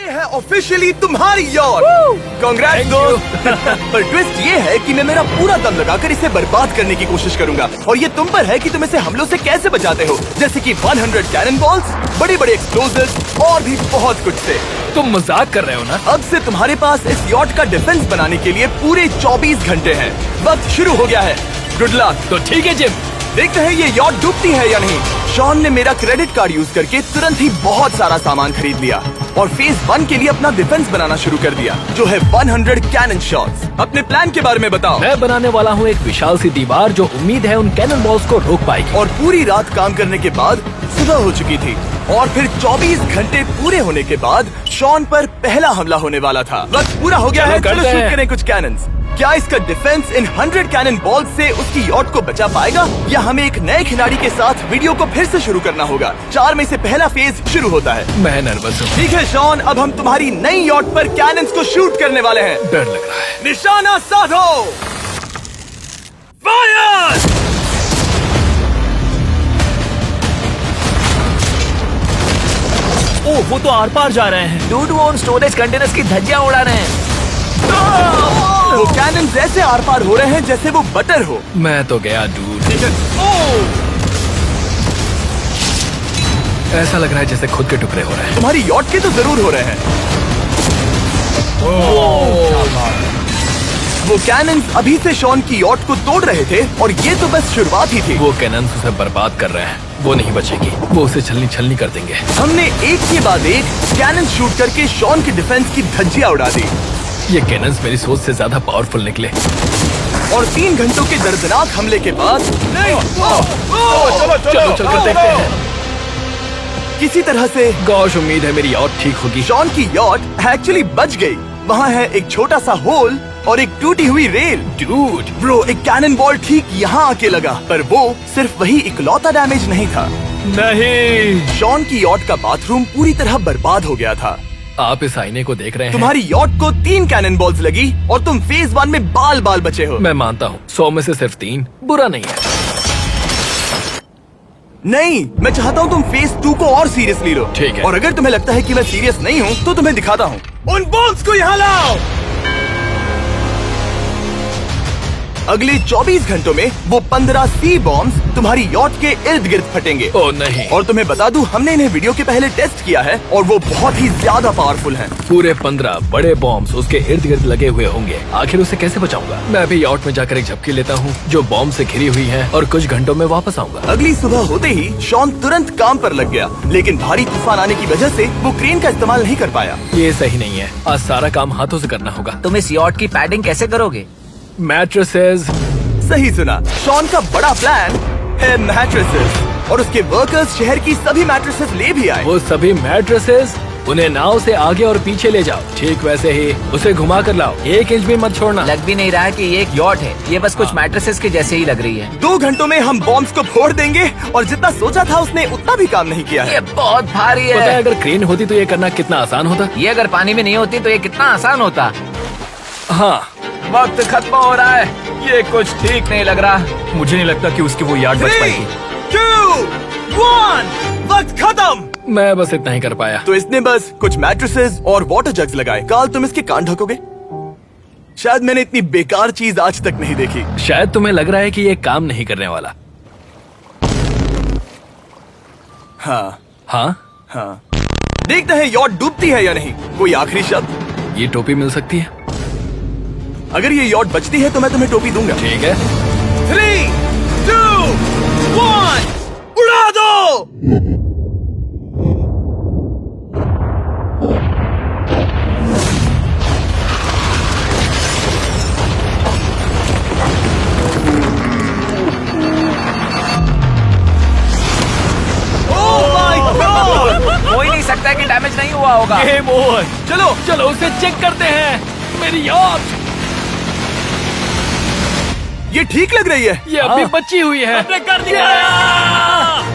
ये है ऑफिशियली तुम्हारी यॉट। कांग्रेट्स दोस्त। पर ट्विस्ट ये है कि मैं मेरा पूरा दम लगाकर इसे बर्बाद करने की कोशिश करूंगा और ये तुम पर है कि तुम इसे हमलों से कैसे बचाते हो, जैसे कि 100 कैनन बॉल्स, बड़े बड़े एक्सप्लोजिव्स और भी बहुत कुछ से। तुम मजाक कर रहे हो ना? अब से तुम्हारे पास इस यॉट का डिफेंस बनाने के लिए पूरे 24 घंटे हैं। वक्त शुरू हो गया है। Good luck. तो ठीक है जिम, देखते हैं ये यॉट डूबती है या नहीं। शॉन ने मेरा क्रेडिट कार्ड यूज करके तुरंत ही बहुत सारा सामान खरीद लिया और फेज 1 के लिए अपना डिफेंस बनाना शुरू कर दिया, जो है 100 कैनन शॉट्स। अपने प्लान के बारे में बताओ। मैं बनाने वाला हूँ एक विशाल सी दीवार जो उम्मीद है उन कैनन बॉल्स को रोक पाएगी। और पूरी रात काम करने के बाद सुबह हो चुकी थी और फिर 24 घंटे पूरे होने के बाद शॉन पर पहला हमला होने वाला था। वक्त पूरा हो गया है, चलो शूट करें कुछ कैनन्स। क्या इसका डिफेंस इन 100 कैनन बॉल्स से उसकी यॉट को बचा पाएगा या हमें एक नए खिलाड़ी के साथ वीडियो को फिर से शुरू करना होगा? 4 में से पहला फेज शुरू होता है। मैं नर्वस हूँ। ठीक है शॉन, अब हम तुम्हारी नई यॉट पर कैनन्स को शूट करने वाले हैं। डर लग रहा है। निशाना साधो। फायर! ओह, वो तो आर पार जा रहे हैं। डूड, वो उन स्टोरेज कंटेनर्स की धज्जियां उड़ा रहे हैं। वो कैनन ऐसे आर पार हो रहे हैं जैसे वो बटर हो। मैं तो गया डूड। ऐसा लग रहा है जैसे खुद के टुकड़े हो रहे हैं। तुम्हारी यॉट के तो जरूर हो रहे हैं। वो कैनन अभी से शॉन की यॉट को तोड़ रहे थे और ये तो बस शुरुआत ही थी। वो कैनन उसे बर्बाद कर रहे हैं। वो नहीं बचेगी। वो उसे छलनी छलनी कर देंगे। हमने एक के बाद एक कैनन शूट करके शॉन की डिफेंस की धज्जियां उड़ा दी। ये कैनन्स मेरी सोच से ज्यादा पावरफुल निकले। और 3 घंटों के दर्दनाक हमले के बाद चलो चलकर देखते हैं। किसी तरह से गॉश, उम्मीद है मेरी यॉट ठीक होगी। शॉन की यॉट एक्चुअली बच गई। वहाँ है एक छोटा सा होल और एक टूटी हुई रेल। डूड, ब्रो, एक कैनन बॉल ठीक यहाँ आके लगा, पर वो सिर्फ वही इकलौता डैमेज नहीं था। नहीं। शॉन की यॉट का बाथरूम पूरी तरह बर्बाद हो गया था। आप इस आईने को देख रहे हैं? तुम्हारी यॉट को 3 कैनन बॉल्स लगी और तुम फेज 1 में बाल बाल बचे हो। मैं मानता हूँ 100 में से सिर्फ 3 बुरा नहीं है। नहीं, मैं चाहता हूँ तुम फेज 2 को और सीरियसली लो। ठीक है। और अगर तुम्हें लगता है कि मैं सीरियस नहीं हूँ तो तुम्हें दिखाता हूँ। उन बॉल्स को यहाँ लाओ। अगले 24 घंटों में वो 15 सी बॉम्ब्स तुम्हारी यॉट के इर्द गिर्द फटेंगे। ओह नहीं। और तुम्हें बता दूं, हमने इन्हें वीडियो के पहले टेस्ट किया है और वो बहुत ही ज्यादा पावरफुल हैं। पूरे 15 बड़े बॉम्ब्स उसके इर्द गिर्द लगे हुए होंगे। आखिर उसे कैसे बचाऊंगा? मैं अभी यॉट में जाकर एक झपकी लेता हूँ जो बॉम्ब से घिरी हुई है और कुछ घंटों में वापस आऊंगा। अगली सुबह होते ही शॉन तुरंत काम पर लग गया, लेकिन भारी तूफान आने की वजह से वो क्रेन का इस्तेमाल नहीं कर पाया। ये सही नहीं है। आज सारा काम हाथों से करना होगा। तुम इस यॉट की पैडिंग कैसे करोगे? मैट्रेसेस। सही सुना, शॉन का बड़ा प्लान है मैट्रेसेस और उसके वर्कर्स शहर की सभी मैट्रेसेस ले भी आए। वो सभी मैट्रेसेस उन्हें नाव से आगे और पीछे ले जाओ। ठीक वैसे ही उसे घुमा कर लाओ। 1 इंच भी मत छोड़ना। लग भी नहीं रहा है कि ये एक यॉट है। ये बस कुछ मैट्रेसेस के जैसे ही लग रही है। 2 घंटों में हम बॉम्ब्स को फोड़ देंगे और जितना सोचा था उसने उतना भी काम नहीं किया है। ये बहुत भारी पता है है। अगर क्रेन होती तो ये करना कितना आसान होता। ये अगर पानी में नहीं होती तो ये कितना आसान होता। हाँ, वक्त खत्म हो रहा है। ये कुछ ठीक नहीं लग रहा। मुझे नहीं लगता कि उसकी वो याद बच 3, पाएगी। 2, 1, वक्त खत्म। मैं बस इतना ही कर पाया। तो इसने बस कुछ मैट्रेसेस और वाटर जग्स लगाए। काल, तुम इसके कान ढकोगे? शायद मैंने इतनी बेकार चीज आज तक नहीं देखी। शायद तुम्हें लग रहा है कि ये काम नहीं करने वाला। हाँ हाँ, हाँ, देखते हैं यॉट डूबती है या नहीं। कोई आखिरी शब्द? ये टोपी मिल सकती है। अगर ये यॉट बचती है तो मैं तुम्हें टोपी दूंगा। ठीक है। 3, 2, 1, उड़ा दो। हो ही नहीं सकता कि डैमेज नहीं हुआ होगा। Game over. चलो चलो उसे चेक करते हैं। मेरी यॉट ये ठीक लग रही है। ये अभी बची हुई है। हमने कर दिया।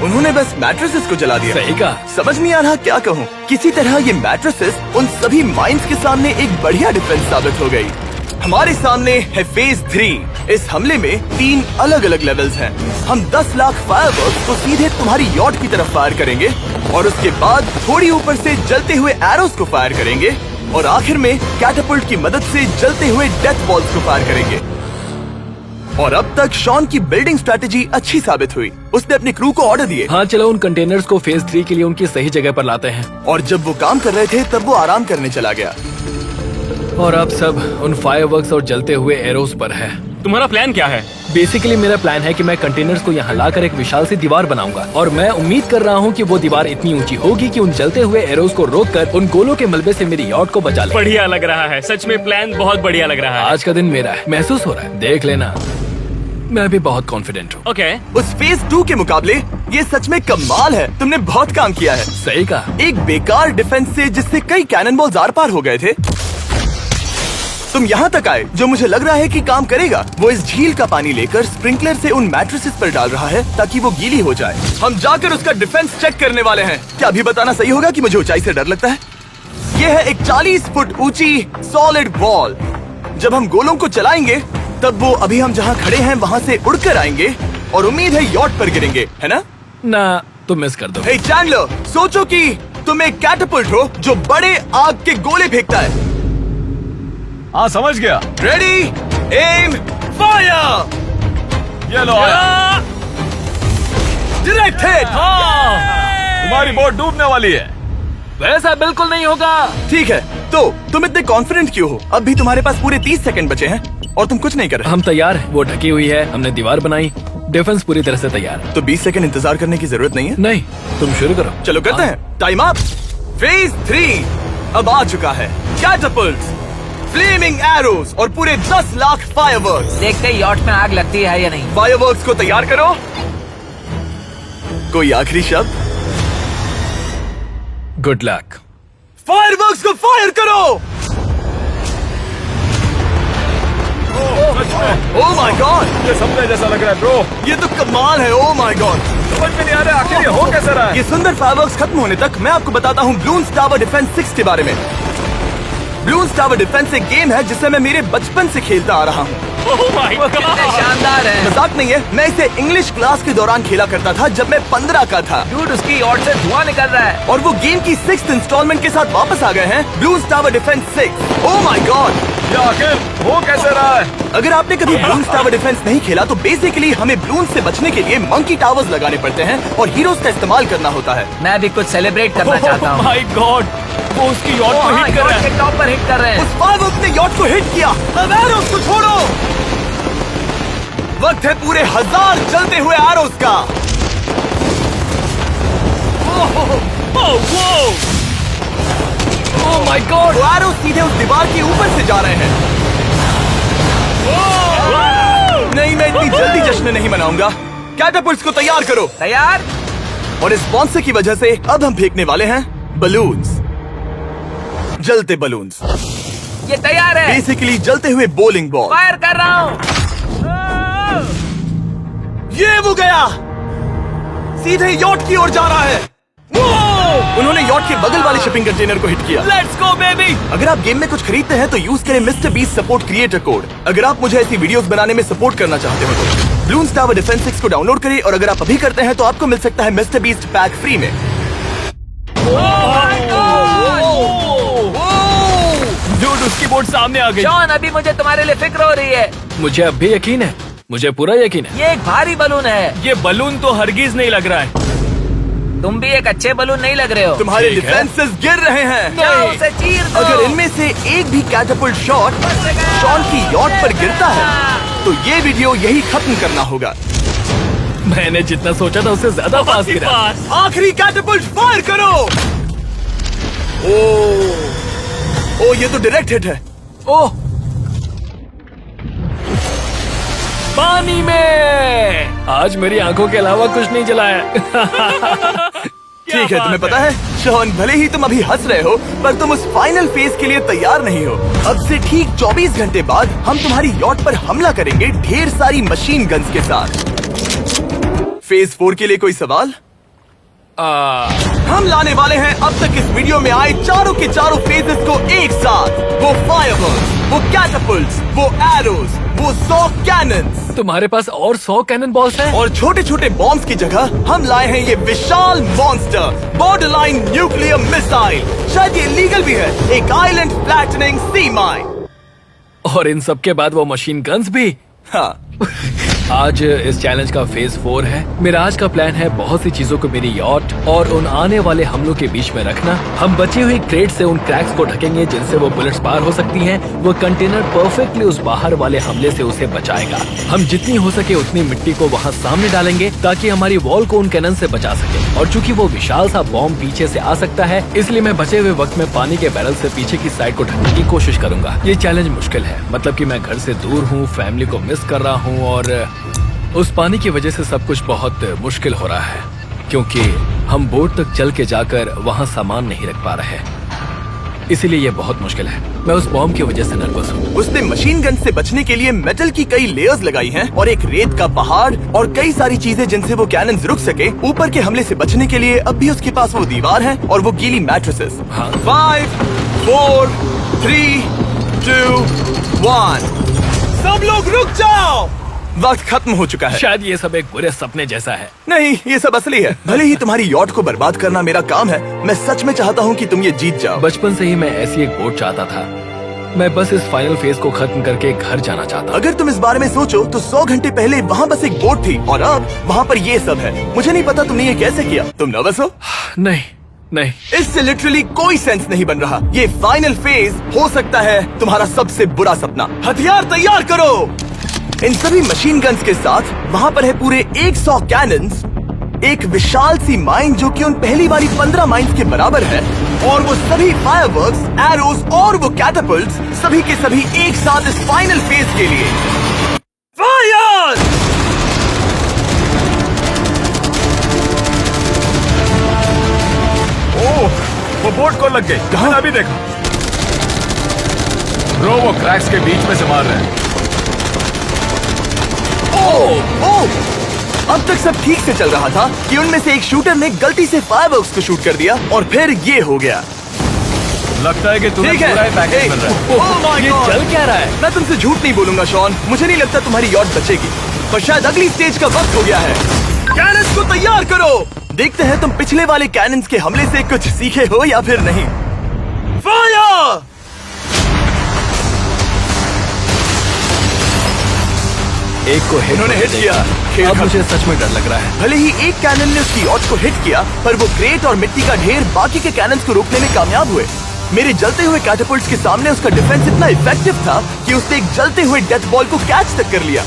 उन्होंने बस मैट्रेसेस को जला दिया। सही कहा। समझ नहीं आ रहा क्या कहूँ। किसी तरह ये मैट्रेसेस उन सभी माइंस के सामने एक बढ़िया डिफेंस साबित हो गई। हमारे सामने है फेज 3 इस हमले में 3 अलग अलग लेवल्स हैं। हम 10 लाख फायरवर्क्स को सीधे तुम्हारी यॉट की तरफ फायर करेंगे और उसके बाद थोड़ी ऊपर से जलते हुए एरोस को फायर करेंगे और आखिर में कैटापल्ट की मदद से जलते हुए डेथ बॉल्स को फायर करेंगे। और अब तक शॉन की बिल्डिंग स्ट्रेटेजी अच्छी साबित हुई। उसने अपनी क्रू को ऑर्डर दिए हाँ चलो उन कंटेनर्स को फेज 3 के लिए उनकी सही जगह पर लाते हैं। और जब वो काम कर रहे थे तब वो आराम करने चला गया। और अब सब उन फायरवर्क्स और जलते हुए एरोस पर है। तुम्हारा प्लान क्या है? बेसिकली मेरा प्लान है कि मैं कंटेनर्स को यहाँ लाकर एक विशाल सी दीवार बनाऊंगा और मैं उम्मीद कर रहा हूँ कि वो दीवार इतनी ऊंची होगी कि उन जलते हुए एरोस को रोककर उन गोलों के मलबे से मेरी यॉट को बचा ले। बढ़िया लग रहा है, सच में प्लान बहुत बढ़िया लग रहा है। आज का दिन मेरा है, महसूस हो रहा है। देख लेना, मैं भी बहुत कॉन्फिडेंट हूँ। ओके। उस फेज 2 के मुकाबले ये सच में कमाल है। तुमने बहुत काम किया है। सही कहा। एक बेकार डिफेंस से जिससे कई कैनन बॉल्स आर पार हो गए थे, तुम यहाँ तक आए जो मुझे लग रहा है कि काम करेगा। वो इस झील का पानी लेकर स्प्रिंकलर से उन मैट्रेसेस पर डाल रहा है ताकि वो गीली हो जाए। हम जाकर उसका डिफेंस चेक करने वाले हैं। क्या अभी बताना सही होगा कि मुझे ऊंचाई से डर लगता है? ये है एक 40 फुट ऊंची सॉलिड वॉल। जब हम गोलों को चलाएंगे तब वो अभी हम जहाँ खड़े हैं वहाँ से उड़कर आएंगे और उम्मीद है यॉट पर गिरेंगे, है ना? ना, तुम मिस कर दो। हे चैंडलर, सोचो कि तुम एक कैटापल्ट हो जो बड़े आग के गोले फेंकता है। हाँ समझ गया। Ready, aim, fire. ये लो आया। Direct hit. तुम्हारी बोट डूबने वाली है। वैसा बिल्कुल नहीं होगा। ठीक है, तो तुम इतने कॉन्फिडेंट क्यों हो? अब भी तुम्हारे पास पूरे 30 सेकंड बचे हैं और तुम कुछ नहीं कर रहे। हम तैयार हैं। वो ढकी हुई है, हमने दीवार बनाई, डिफेंस पूरी तरह से तैयार है। तो 20 सेकंड इंतजार करने की जरूरत नहीं है। नहीं, तुम शुरू करो। चलो करते हैं। Time up. फेज 3 अब आ चुका है। कैटापल्ट्स, फ्लेमिंग एरोस और पूरे 10 लाख फायरवर्क्स। देखते ही यॉट में आग लगती है या नहीं। फायरवर्क्स को तैयार करो। कोई आखिरी शब्द? Good luck. फायरवर्क्स को फायर करो। ओह माय गॉड, ये सपने जैसा लग रहा है ब्रो। ये तो कमाल है। ओह माय गॉड, समझ में नहीं आ रहा आखिर ये हो कैसे रहा है। ये सुंदर फायरवर्क्स खत्म होने तक मैं आपको बताता हूँ ब्लून्स टावर डिफेंस 6 के बारे में। ब्लून्स टावर डिफेंस एक गेम है जिसे मैं मेरे बचपन से खेलता आ रहा हूँ। ओह माय कितने गॉड। शानदार है। मजाक नहीं है, मैं इसे इंग्लिश क्लास के दौरान खेला करता था जब मैं 15 का था। डूड, उसकी यॉट से धुआं निकल रहा है। और वो गेम की 6th इंस्टॉलमेंट के साथ वापस आ गए हैं, balloons tower defence 6। Oh my God, ये आखिर हो कैसे रहा है। अगर आपने कभी ब्लून्स टावर डिफेंस नहीं खेला तो बेसिकली हमें ब्लून्स से बचने के लिए मंकी टावर्स लगाने पड़ते हैं और हीरोज का इस्तेमाल करना होता है। मैं भी कुछ सेलिब्रेट करना चाहता हूँ। माय गॉड, वो उसकी यॉट को हाँ, हिट कर यॉट रहा है। के टॉप पर हिट कर रहे हैं। उस फायरवर्क ने यॉट को हिट किया। अब एरोस को छोड़ो। वक्त है पूरे 1000 जलते हुए एरोस का। Oh my God. वो एरोस सीधे उस दीवार के ऊपर से जा रहे हैं। नहीं, मैं इतनी जल्दी जश्न नहीं मनाऊंगा। कैटापल्ट्स को तैयार करो। तैयार। और इस स्पॉन्सर की वजह से अब हम फेंकने वाले हैं बलून्स, जलते बलून्स। ये तैयार है। बेसिकली जलते हुए बोलिंग बॉल। फायर कर रहा हूँ। ये वो गया, सीधे यॉट की ओर जा रहा है। उन्होंने यॉट के बगल वाले शिपिंग कंटेनर को हिट किया। Let's go baby. अगर आप गेम में कुछ खरीदते हैं तो यूज करें mister beast support creator code. अगर आप मुझे ऐसी वीडियोस बनाने में सपोर्ट करना चाहते हो तो ब्लून्स टावर डिफेंस 6 को डाउनलोड करें और अगर आप अभी करते हैं तो आपको मिल सकता है मिस्टर बीस्ट पैक फ्री में। डूड, उसकी बोट सामने आ गई। जॉन, अभी मुझे तुम्हारे लिए फिक्र हो रही है। मुझे अब भी यकीन है, मुझे पूरा यकीन है। ये एक भारी बलून है। ये बलून तो हरगिज नहीं लग रहा है। तुम भी एक अच्छे बलून नहीं लग रहे हो। तुम्हारे ठीक है। डिफेंसेस गिर रहे हैं। जाओ, उसे चीर दो। अगर इनमें से एक भी कैटापल्ट शॉट शॉन की यॉट पर गिरता है तो ये वीडियो यही खत्म करना होगा। मैंने जितना सोचा था उससे ज्यादा पास गिरा। पास। आखिरी कैटापल्ट फायर करो। ओ, ये तो डायरेक्ट हिट है। ओह, पानी में। आज मेरी आंखों के अलावा कुछ नहीं जलाया। ठीक है, तुम्हें पता है शॉन, भले ही तुम अभी हंस रहे हो पर तुम उस फाइनल फेज के लिए तैयार नहीं हो। अब से ठीक 24 घंटे बाद हम तुम्हारी यॉट पर हमला करेंगे ढेर सारी मशीन गन्स के साथ। फेज 4 के लिए कोई सवाल? हम लाने वाले हैं अब तक इस वीडियो में आए चारों के चारों फेजेस को एक साथ। वो फायरवर्क्स, वो कैटapults, वो एरोज, वो 100 कैनन्स तुम्हारे पास और 100 कैनन बॉल्स हैं? और छोटे छोटे बॉम्ब्स की जगह हम लाए हैं ये विशाल मॉन्स्टर बॉर्डरलाइन न्यूक्लियर मिसाइल। शायद ये लीगल भी है, एक आइलैंड फ्लैटनिंग सी माइन। और इन सब के बाद वो मशीन गन्स भी। हाँ, आज इस चैलेंज का फेज 4 है। मेरा आज का प्लान है बहुत सी चीजों को मेरी यॉट और उन आने वाले हमलों के बीच में रखना। हम बची हुई क्रेट से उन क्रैक्स को ढकेंगे जिनसे वो बुलेट्स पार हो सकती हैं। वो कंटेनर परफेक्टली उस बाहर वाले हमले से उसे बचाएगा। हम जितनी हो सके उतनी मिट्टी को वहाँ सामने डालेंगे ताकि हमारी वॉल को उन कैनन से बचा सके। और चूंकि वो विशाल सा बॉम्ब पीछे से आ सकता है, इसलिए मैं बचे हुए वक्त में पानी के बैरल से पीछे की साइड को ढकने की कोशिश करूंगा। ये चैलेंज मुश्किल है, मतलब कि मैं घर से दूर हूँ, फैमिली को मिस कर रहा हूँ और उस पानी की वजह से सब कुछ बहुत मुश्किल हो रहा है क्योंकि हम बोट तक चल के जाकर वहाँ सामान नहीं रख पा रहे। इसीलिए ये बहुत मुश्किल है। मैं उस बॉम्ब की वजह से नर्वस हूँ। उसने मशीन गन से बचने के लिए मेटल की कई लेयर्स लगाई हैं और एक रेत का पहाड़ और कई सारी चीजें जिनसे वो कैनन्स रुक सके। ऊपर के हमले से बचने के लिए अब भी उसके पास वो दीवार है और वो गीली मैट्रेसेस। हाँ। 5, 4, 3, 2, 1। सब लोग रुक जाओ, वक्त खत्म हो चुका है। शायद ये सब एक बुरे सपने जैसा है। नहीं, ये सब असली है। भले ही तुम्हारी यॉट को बर्बाद करना मेरा काम है, मैं सच में चाहता हूँ कि तुम ये जीत जाओ। बचपन से ही मैं ऐसी एक बोट चाहता था। मैं बस इस फाइनल फेज को खत्म करके घर जाना चाहता। अगर तुम इस बारे में सोचो तो 100 घंटे पहले वहाँ बस एक बोट थी और अब वहाँ पर ये सब है। मुझे नहीं पता तुमने ये कैसे किया। तुम नर्वस हो? नहीं नहीं, इससे लिटरली कोई सेंस नहीं बन रहा। ये फाइनल फेज हो सकता है तुम्हारा सबसे बुरा सपना। हथियार तैयार करो। इन सभी मशीन गन्स के साथ वहाँ पर है पूरे 100 कैनन्स, एक विशाल सी माइन जो कि उन पहली वाली 15 माइन्स के बराबर है, और वो सभी फायरवर्क्स, एरोज और वो कैटapults सभी के सभी एक साथ इस फाइनल फेज के लिए। फायर! ओह, वो बोट को लग गई। कहाँ? अभी देखो ब्रो, वो क्रैक्स के बीच में से मार रहे हैं। अब तक सब ठीक से चल रहा था कि उनमें से एक शूटर ने गलती से फायरवर्क्स को शूट कर दिया और फिर ये हो गया। लगता है कि तुम्हें ठीक है, पूरा पैकेज मिल रहा है। Oh my ये God! चल क्या रहा है? मैं तुमसे झूठ नहीं बोलूंगा शॉन, मुझे नहीं लगता तुम्हारी यॉट बचेगी, पर शायद अगली स्टेज का वक्त हो गया है। कैनन्स को तैयार करो। देखते हैं तुम पिछले वाले कैनन्स के हमले से कुछ सीखे हो या फिर नहीं। फायर! एक को हिट इन्होंने हिट किया। खेल अब खत्म। मुझे सच में डर लग रहा है। भले ही एक कैनन ने उसकी यॉट को हिट किया, पर वो क्रेट और मिट्टी का ढेर बाकी के कैनन्स को रोकने में कामयाब हुए। मेरे जलते हुए कैटapults के सामने उसका डिफेंस इतना इफेक्टिव था कि उसने एक जलते हुए डेथ बॉल को कैच तक कर लिया।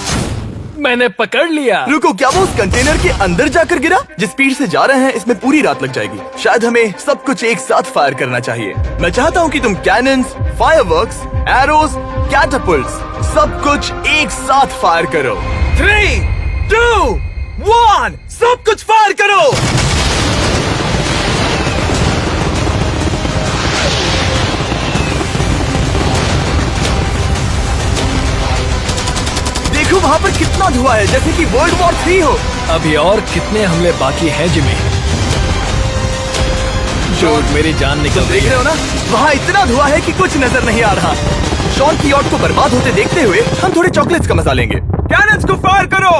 मैंने पकड़ लिया। रुको, क्या वो उस कंटेनर के अंदर जाकर गिरा? जिस स्पीड से जा रहे हैं इसमें पूरी रात लग जाएगी। शायद हमें सब कुछ एक साथ फायर करना चाहिए। मैं चाहता हूँ कि तुम कैनन्स, फायरवर्क्स, एरोज, कैटapults सब कुछ एक साथ फायर करो। 3, 2, 1, सब कुछ फायर करो। देखो वहाँ पर कितना धुआं है, जैसे कि वर्ल्ड वॉर 3 हो। अभी और कितने हमले बाकी हैं जिमी? शॉट, मेरी जान निकल रही देख रहे है। हो ना, वहाँ इतना धुआं है कि कुछ नजर नहीं आ रहा। शॉन की यॉट को बर्बाद होते देखते हुए हम थोड़े चॉकलेट्स का मजा लेंगे। कैनन्स को फायर करो।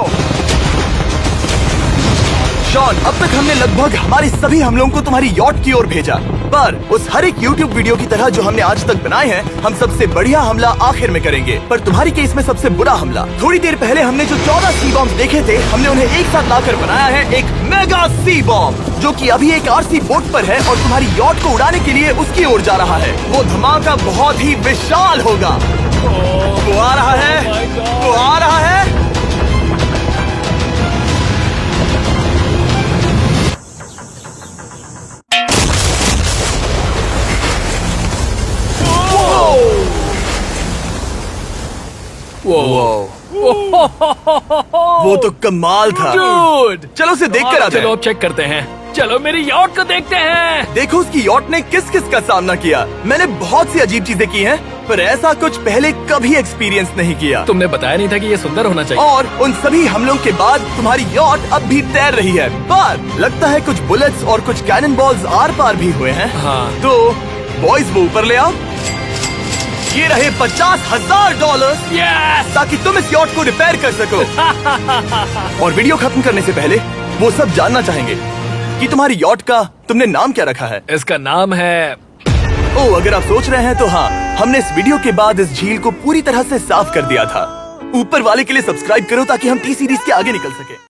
शॉन, अब तक हमने लगभग हमारे सभी हमलों को तुम्हारी यॉट की ओर भेजा, पर उस हर एक YouTube वीडियो की तरह जो हमने आज तक बनाए हैं, हम सबसे बढ़िया हमला आखिर में करेंगे। पर तुम्हारी केस में सबसे बुरा हमला। थोड़ी देर पहले हमने जो 14 सी बॉम्ब देखे थे, हमने उन्हें एक साथ लाकर बनाया है एक मेगा सी बॉम्ब, जो कि अभी एक RC बोट पर है और तुम्हारी यॉट को उड़ाने के लिए उसकी ओर जा रहा है। वो धमाका बहुत ही विशाल होगा। वो आ रहा है, वो आ रहा है। वो तो कमाल था। Dude! चलो उसे देख कर आते चलो हैं। अब चेक करते हैं। चलो मेरी यॉट को देखते हैं। देखो उसकी यॉट ने किस किस का सामना किया। मैंने बहुत सी अजीब चीजें की हैं, पर ऐसा कुछ पहले कभी एक्सपीरियंस नहीं किया। तुमने बताया नहीं था कि ये सुंदर होना चाहिए। और उन सभी हमलों के बाद तुम्हारी यॉट अब भी तैर रही है, पर लगता है कुछ बुलेट्स और कुछ कैनन बॉल्स आर पार भी हुए हैं। हाँ। तो बॉयज वो ऊपर ले आओ। ये रहे $50,000 यस! ताकि तुम इस यॉट को रिपेयर कर सको। और वीडियो खत्म करने से पहले वो सब जानना चाहेंगे कि तुम्हारी यॉट का तुमने नाम क्या रखा है। इसका नाम है ओह, अगर आप सोच रहे हैं तो हाँ, हमने इस वीडियो के बाद इस झील को पूरी तरह से साफ कर दिया था। ऊपर वाले के लिए सब्सक्राइब करो ताकि हम टी सीरीज के आगे निकल सके।